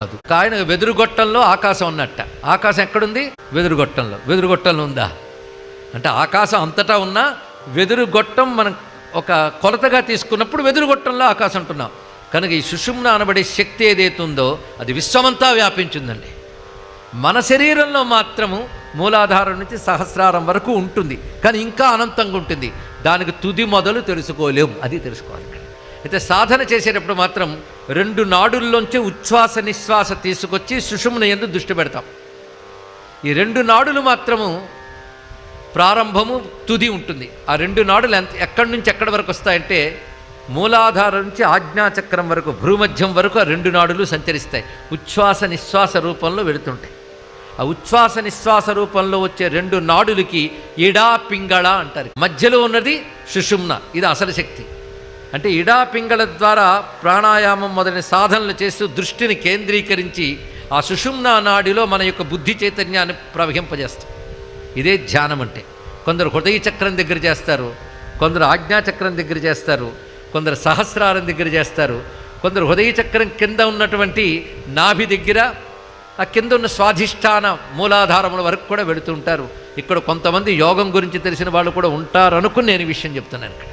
ఆయన వెదురుగొట్టంలో ఆకాశం ఉన్నట్ట. ఆకాశం ఎక్కడుంది? వెదురుగొట్టంలో. వెదురుగొట్టంలో ఉందా అంటే ఆకాశం అంతటా ఉన్నా వెదురుగొట్టం మనం ఒక కొలతగా తీసుకున్నప్పుడు వెదురుగొట్టంలో ఆకాశం అంటున్నాం. కనుక ఈ సుషుమ్న అనబడే శక్తి ఏదైతే ఉందో అది విశ్వమంతా వ్యాపించిందండి. మన శరీరంలో మాత్రము మూలాధారం నుంచి సహస్రారం వరకు ఉంటుంది, కానీ ఇంకా అనంతంగా ఉంటుంది. దానికి తుది మొదలు తెలుసుకోలేము, అది తెలుసుకోవాలి. అయితే సాధన చేసేటప్పుడు మాత్రం రెండు నాడుల్లోంచి ఉచ్ఛ్వాస నిశ్వాస తీసుకొచ్చి సుషుమ్న యందు దృష్టి పెడతాం. ఈ రెండు నాడులు మాత్రము ప్రారంభము తుది ఉంటుంది. ఆ రెండు నాడులు ఎక్కడి నుంచి ఎక్కడి వరకు వస్తాయంటే మూలాధారం నుంచి ఆజ్ఞాచక్రం వరకు, భ్రూమధ్యం వరకు ఆ రెండు నాడులు సంచరిస్తాయి. ఉచ్ఛ్వాస నిశ్వాస రూపంలో వెళుతుంటాయి. ఆ ఉచ్ఛ్వాస నిశ్వాస రూపంలో వచ్చే రెండు నాడులకి ఇడా పింగళ అంటారు. మధ్యలో ఉన్నది సుషుమ్న, ఇది అసలు శక్తి. అంటే ఇడా పింగళ ద్వారా ప్రాణాయామం మొదలైన సాధనలు చేస్తూ దృష్టిని కేంద్రీకరించి ఆ సుషుమ్న నాడిలో మన యొక్క బుద్ధి చైతన్యాన్ని ప్రవహింపజేస్తాం. ఇదే ధ్యానం అంటే. కొందరు హృదయ చక్రం దగ్గర చేస్తారు, కొందరు ఆజ్ఞాచక్రం దగ్గర చేస్తారు, కొందరు సహస్రారం దగ్గర చేస్తారు, కొందరు హృదయ చక్రం కింద ఉన్నటువంటి నాభి దగ్గర, ఆ కింద ఉన్న స్వాధిష్టాన మూలాధారముల వరకు కూడా వెళుతూ ఉంటారు. ఇక్కడ కొంతమంది యోగం గురించి తెలిసిన వాళ్ళు కూడా ఉంటారనుకుని నేను ఈ విషయం చెప్తున్నాను ఇక్కడ.